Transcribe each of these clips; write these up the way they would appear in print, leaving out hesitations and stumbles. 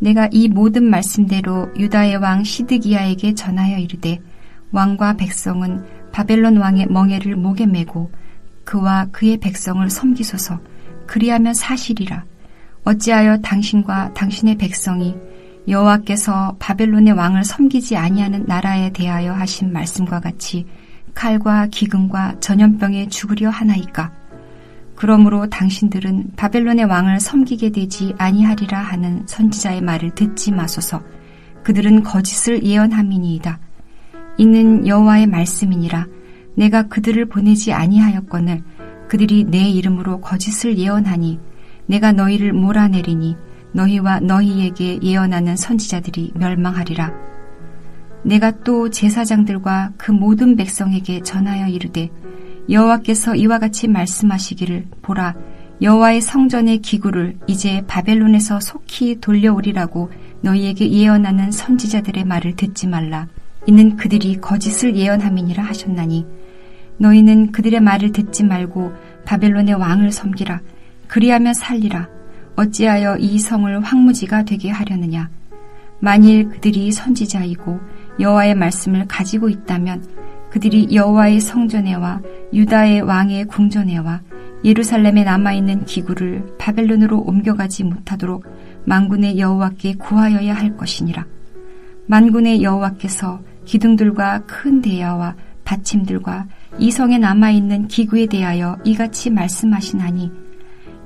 내가 이 모든 말씀대로 유다의 왕 시드기야에게 전하여 이르되 왕과 백성은 바벨론 왕의 멍에를 목에 메고 그와 그의 백성을 섬기소서. 그리하면 사실이라. 어찌하여 당신과 당신의 백성이 여호와께서 바벨론의 왕을 섬기지 아니하는 나라에 대하여 하신 말씀과 같이 칼과 기근과 전염병에 죽으려 하나이까? 그러므로 당신들은 바벨론의 왕을 섬기게 되지 아니하리라 하는 선지자의 말을 듣지 마소서. 그들은 거짓을 예언함이니이다. 이는 여호와의 말씀이니라. 내가 그들을 보내지 아니하였거늘 그들이 내 이름으로 거짓을 예언하니 내가 너희를 몰아내리니 너희와 너희에게 예언하는 선지자들이 멸망하리라. 내가 또 제사장들과 그 모든 백성에게 전하여 이르되 여호와께서 이와 같이 말씀하시기를 보라, 여호와의 성전의 기구를 이제 바벨론에서 속히 돌려오리라고 너희에게 예언하는 선지자들의 말을 듣지 말라. 이는 그들이 거짓을 예언함이니라 하셨나니 너희는 그들의 말을 듣지 말고 바벨론의 왕을 섬기라. 그리하면 살리라. 어찌하여 이 성을 황무지가 되게 하려느냐. 만일 그들이 선지자이고 여호와의 말씀을 가지고 있다면 그들이 여호와의 성전에와 유다의 왕의 궁전에와 예루살렘에 남아있는 기구를 바벨론으로 옮겨가지 못하도록 만군의 여호와께 구하여야 할 것이니라. 만군의 여호와께서 기둥들과 큰 대야와 받침들과 이 성에 남아있는 기구에 대하여 이같이 말씀하시나니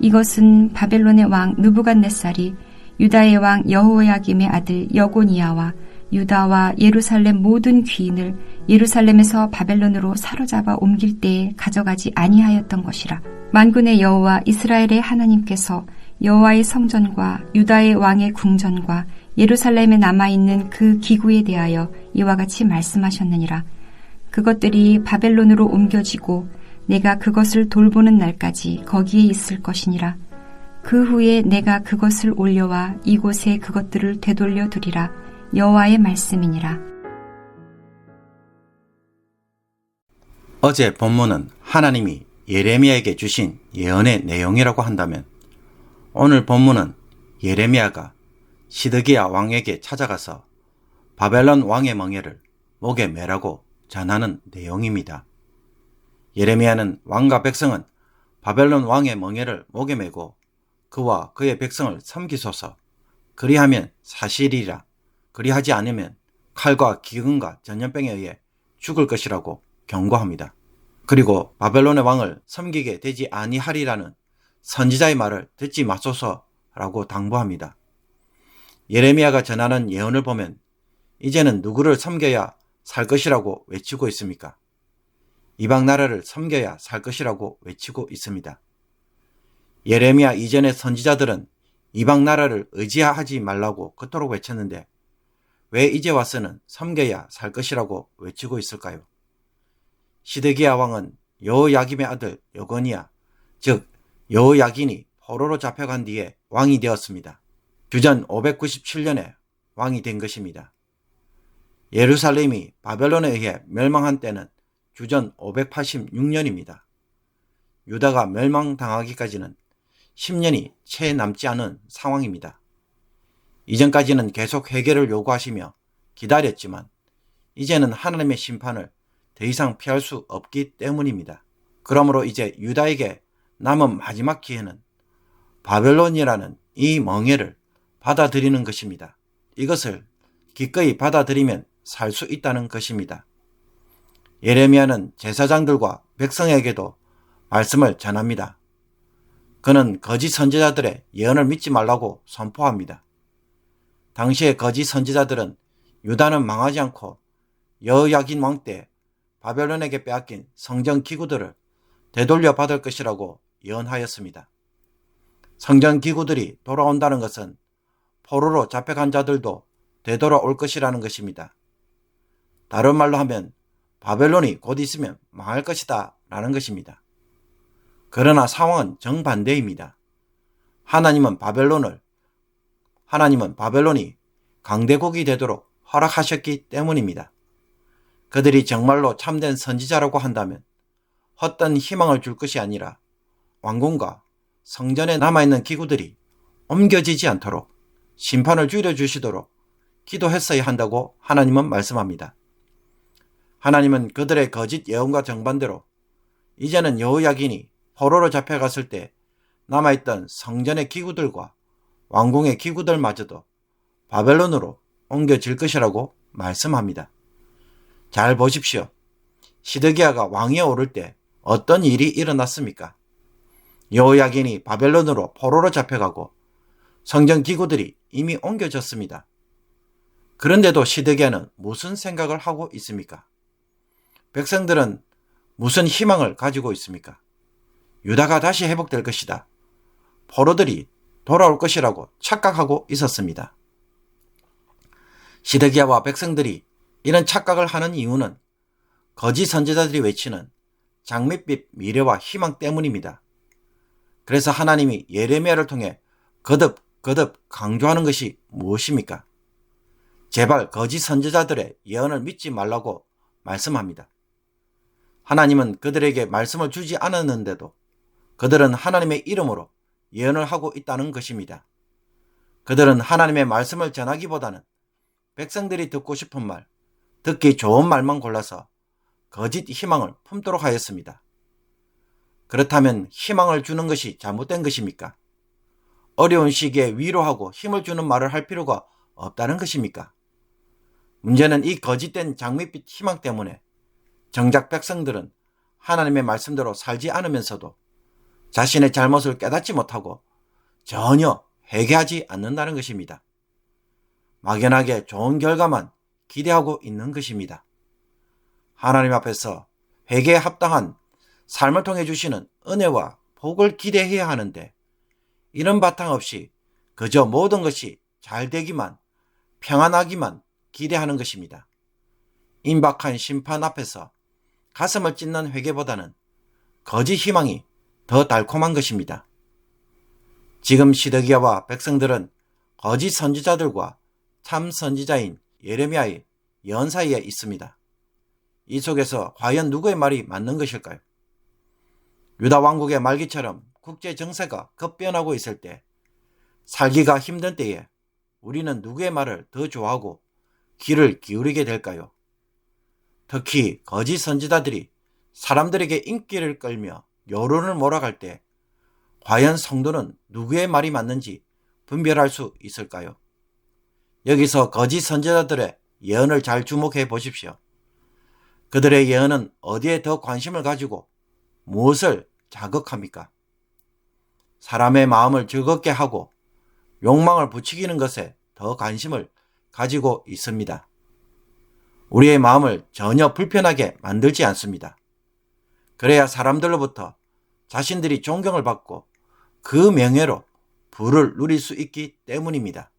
이것은 바벨론의 왕 느부갓네살이 유다의 왕 여호야김의 아들 여고니아와 유다와 예루살렘 모든 귀인을 예루살렘에서 바벨론으로 사로잡아 옮길 때에 가져가지 아니하였던 것이라. 만군의 여호와 이스라엘의 하나님께서 여호와의 성전과 유다의 왕의 궁전과 예루살렘에 남아있는 그 기구에 대하여 이와 같이 말씀하셨느니라. 그것들이 바벨론으로 옮겨지고 내가 그것을 돌보는 날까지 거기에 있을 것이니라. 그 후에 내가 그것을 올려와 이곳에 그것들을 되돌려 두리라. 여호와의 말씀이니라. 어제 본문은 하나님이 예레미야에게 주신 예언의 내용이라고 한다면 오늘 본문은 예레미야가 시드기야 왕에게 찾아가서 바벨론 왕의 멍에를 목에 매라고 전하는 내용입니다. 예레미야는 왕과 백성은 바벨론 왕의 멍에를 목에 메고 그와 그의 백성을 섬기소서. 그리하면 사실이라. 그리하지 않으면 칼과 기근과 전염병에 의해 죽을 것이라고 경고합니다. 그리고 바벨론의 왕을 섬기게 되지 아니하리라는 선지자의 말을 듣지 마소서라고 당부합니다. 예레미야가 전하는 예언을 보면 이제는 누구를 섬겨야 살 것이라고 외치고 있습니까? 이방 나라를 섬겨야 살 것이라고 외치고 있습니다. 예레미야 이전의 선지자들은 이방 나라를 의지하지 말라고 그토록 외쳤는데 왜 이제 와서는 섬겨야 살 것이라고 외치고 있을까요? 시드기야 왕은 여호야김의 아들 여고니야, 즉 여호야긴이 포로로 잡혀간 뒤에 왕이 되었습니다. 주전 597년에 왕이 된 것입니다. 예루살렘이 바벨론에 의해 멸망한 때는 주전 586년입니다. 유다가 멸망당하기까지는 10년이 채 남지 않은 상황입니다. 이전까지는 계속 회개를 요구하시며 기다렸지만 이제는 하나님의 심판을 더 이상 피할 수 없기 때문입니다. 그러므로 이제 유다에게 남은 마지막 기회는 바벨론이라는 이 멍에를 받아들이는 것입니다. 이것을 기꺼이 받아들이면 살 수 있다는 것입니다. 예레미야는 제사장들과 백성에게도 말씀을 전합니다. 그는 거짓 선지자들의 예언을 믿지 말라고 선포합니다. 당시의 거짓 선지자들은 유다는 망하지 않고 여호야긴 왕 때 바벨론에게 빼앗긴 성전 기구들을 되돌려 받을 것이라고 예언하였습니다. 성전 기구들이 돌아온다는 것은 포로로 잡혀간 자들도 되돌아올 것이라는 것입니다. 다른 말로 하면 바벨론이 곧 있으면 망할 것이다 라는 것입니다. 그러나 상황은 정반대입니다. 하나님은 바벨론이 강대국이 되도록 허락하셨기 때문입니다. 그들이 정말로 참된 선지자라고 한다면 헛된 희망을 줄 것이 아니라 왕궁과 성전에 남아있는 기구들이 옮겨지지 않도록 심판을 줄여주시도록 기도했어야 한다고 하나님은 말씀합니다. 하나님은 그들의 거짓 예언과 정반대로 이제는 여호야긴이 포로로 잡혀갔을 때 남아있던 성전의 기구들과 왕궁의 기구들마저도 바벨론으로 옮겨질 것이라고 말씀합니다. 잘 보십시오. 시드기야가 왕위에 오를 때 어떤 일이 일어났습니까? 여호야긴이 바벨론으로 포로로 잡혀가고 성전 기구들이 이미 옮겨졌습니다. 그런데도 시드기야는 무슨 생각을 하고 있습니까? 백성들은 무슨 희망을 가지고 있습니까? 유다가 다시 회복될 것이다. 포로들이 돌아올 것이라고 착각하고 있었습니다. 시드기야와 백성들이 이런 착각을 하는 이유는 거짓 선지자들이 외치는 장밋빛 미래와 희망 때문입니다. 그래서 하나님이 예레미야를 통해 거듭 강조하는 것이 무엇입니까? 제발 거짓 선지자들의 예언을 믿지 말라고 말씀합니다. 하나님은 그들에게 말씀을 주지 않았는데도 그들은 하나님의 이름으로 예언을 하고 있다는 것입니다. 그들은 하나님의 말씀을 전하기보다는 백성들이 듣고 싶은 말, 듣기 좋은 말만 골라서 거짓 희망을 품도록 하였습니다. 그렇다면 희망을 주는 것이 잘못된 것입니까? 어려운 시기에 위로하고 힘을 주는 말을 할 필요가 없다는 것입니까? 문제는 이 거짓된 장밋빛 희망 때문에 정작 백성들은 하나님의 말씀대로 살지 않으면서도 자신의 잘못을 깨닫지 못하고 전혀 회개하지 않는다는 것입니다. 막연하게 좋은 결과만 기대하고 있는 것입니다. 하나님 앞에서 회개에 합당한 삶을 통해 주시는 은혜와 복을 기대해야 하는데 이런 바탕 없이 그저 모든 것이 잘 되기만, 평안하기만 기대하는 것입니다. 임박한 심판 앞에서 가슴을 찢는 회개보다는 거짓 희망이 더 달콤한 것입니다. 지금 시드기야와 백성들은 거짓 선지자들과 참 선지자인 예레미야의 예언 사이에 있습니다. 이 속에서 과연 누구의 말이 맞는 것일까요? 유다 왕국의 말기처럼 국제 정세가 급변하고 있을 때, 살기가 힘든 때에 우리는 누구의 말을 더 좋아하고 귀를 기울이게 될까요? 특히 거짓 선지자들이 사람들에게 인기를 끌며 여론을 몰아갈 때 과연 성도는 누구의 말이 맞는지 분별할 수 있을까요? 여기서 거짓 선지자들의 예언을 잘 주목해 보십시오. 그들의 예언은 어디에 더 관심을 가지고 무엇을 자극합니까? 사람의 마음을 즐겁게 하고 욕망을 부추기는 것에 더 관심을 가지고 있습니다. 우리의 마음을 전혀 불편하게 만들지 않습니다. 그래야 사람들로부터 자신들이 존경을 받고 그 명예로 부를 누릴 수 있기 때문입니다.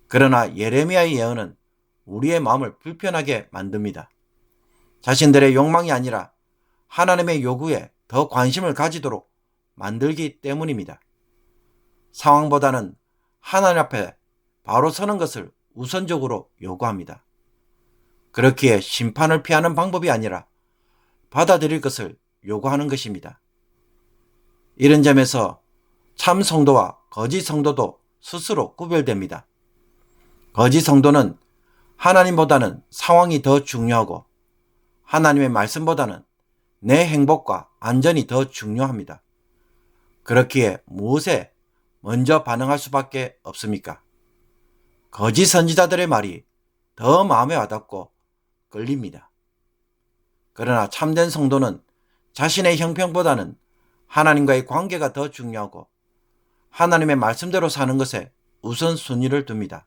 그러나 예레미야의 예언은 우리의 마음을 불편하게 만듭니다. 자신들의 욕망이 아니라 하나님의 요구에 더 관심을 가지도록 만들기 때문입니다. 상황보다는 하나님 앞에 바로 서는 것을 우선적으로 요구합니다. 그렇기에 심판을 피하는 방법이 아니라 받아들일 것을 요구하는 것입니다. 이런 점에서 참 성도와 거짓 성도도 스스로 구별됩니다. 거짓 성도는 하나님보다는 상황이 더 중요하고 하나님의 말씀보다는 내 행복과 안전이 더 중요합니다. 그렇기에 무엇에 먼저 반응할 수밖에 없습니까? 거짓 선지자들의 말이 더 마음에 와닿고 끌립니다. 그러나 참된 성도는 자신의 형편보다는 하나님과의 관계가 더 중요하고 하나님의 말씀대로 사는 것에 우선순위를 둡니다.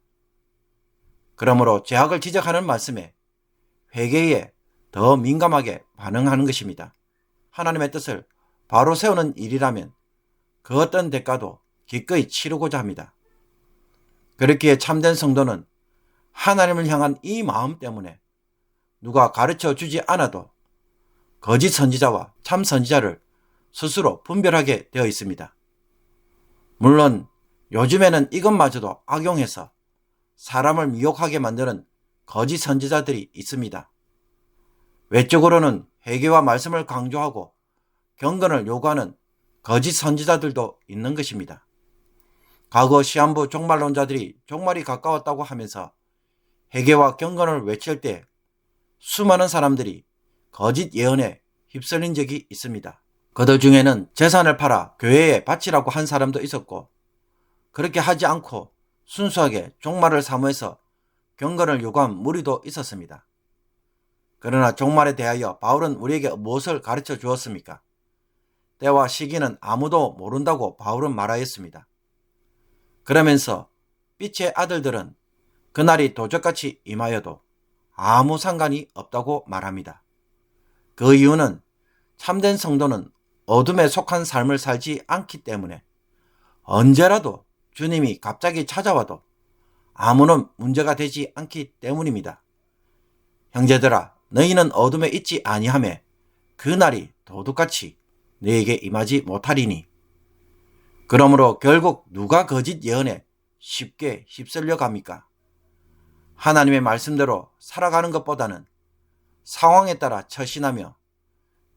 그러므로 죄악을 지적하는 말씀에 회개에 더 민감하게 반응하는 것입니다. 하나님의 뜻을 바로 세우는 일이라면 그 어떤 대가도 기꺼이 치르고자 합니다. 그렇기에 참된 성도는 하나님을 향한 이 마음 때문에 누가 가르쳐 주지 않아도 거짓 선지자와 참 선지자를 스스로 분별하게 되어 있습니다. 물론 요즘에는 이것마저도 악용해서 사람을 미혹하게 만드는 거짓 선지자들이 있습니다. 외적으로는 회개와 말씀을 강조하고 경건을 요구하는 거짓 선지자들도 있는 것입니다. 과거 시한부 종말론자들이 종말이 가까웠다고 하면서 회개와 경건을 외칠 때 수많은 사람들이 거짓 예언에 휩쓸린 적이 있습니다. 그들 중에는 재산을 팔아 교회에 바치라고 한 사람도 있었고, 그렇게 하지 않고 순수하게 종말을 사모해서 경건을 요구한 무리도 있었습니다. 그러나 종말에 대하여 바울은 우리에게 무엇을 가르쳐 주었습니까? 때와 시기는 아무도 모른다고 바울은 말하였습니다. 그러면서 빛의 아들들은 그날이 도적같이 임하여도 아무 상관이 없다고 말합니다. 그 이유는 참된 성도는 어둠에 속한 삶을 살지 않기 때문에 언제라도 주님이 갑자기 찾아와도 아무런 문제가 되지 않기 때문입니다. 형제들아, 너희는 어둠에 있지 아니하며 그날이 도둑같이 너희에게 임하지 못하리니. 그러므로 결국 누가 거짓 예언에 쉽게 휩쓸려 갑니까? 하나님의 말씀대로 살아가는 것보다는 상황에 따라 처신하며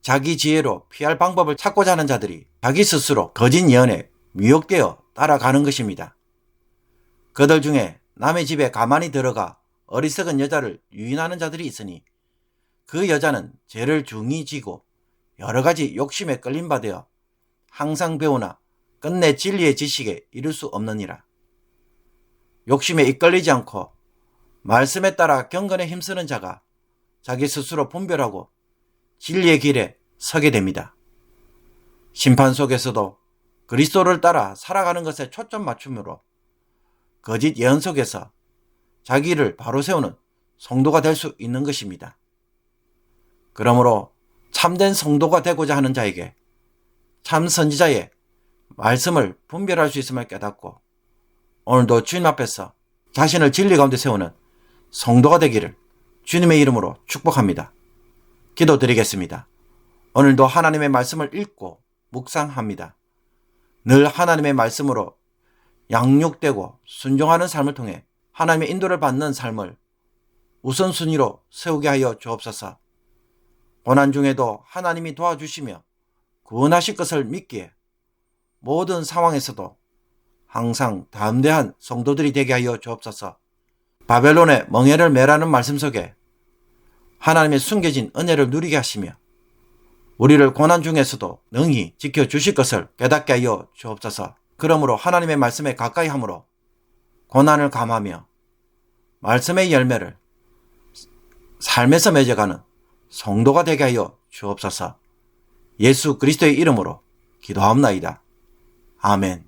자기 지혜로 피할 방법을 찾고자 하는 자들이 자기 스스로 거짓 예언에 미혹되어 따라가는 것입니다. 그들 중에 남의 집에 가만히 들어가 어리석은 여자를 유인하는 자들이 있으니 그 여자는 죄를 중히 지고 여러 가지 욕심에 끌림 받아 항상 배우나 끝내 진리의 지식에 이를 수 없느니라. 욕심에 이끌리지 않고 말씀에 따라 경건에 힘쓰는 자가 자기 스스로 분별하고 진리의 길에 서게 됩니다. 심판 속에서도 그리스도를 따라 살아가는 것에 초점 맞춤으로 거짓 예언 속에서 자기를 바로 세우는 성도가 될 수 있는 것입니다. 그러므로 참된 성도가 되고자 하는 자에게 참 선지자의 말씀을 분별할 수 있음을 깨닫고 오늘도 주님 앞에서 자신을 진리 가운데 세우는 성도가 되기를 주님의 이름으로 축복합니다. 기도드리겠습니다. 오늘도 하나님의 말씀을 읽고 묵상합니다. 늘 하나님의 말씀으로 양육되고 순종하는 삶을 통해 하나님의 인도를 받는 삶을 우선순위로 세우게 하여 주옵소서. 고난 중에도 하나님이 도와주시며 구원하실 것을 믿기에 모든 상황에서도 항상 담대한 성도들이 되게 하여 주옵소서. 바벨론의 멍에를 매라는 말씀 속에 하나님의 숨겨진 은혜를 누리게 하시며 우리를 고난 중에서도 능히 지켜주실 것을 깨닫게 하여 주옵소서. 그러므로 하나님의 말씀에 가까이 함으로 고난을 감하며 말씀의 열매를 삶에서 맺어가는 성도가 되게 하여 주옵소서. 예수 그리스도의 이름으로 기도하옵나이다. 아멘.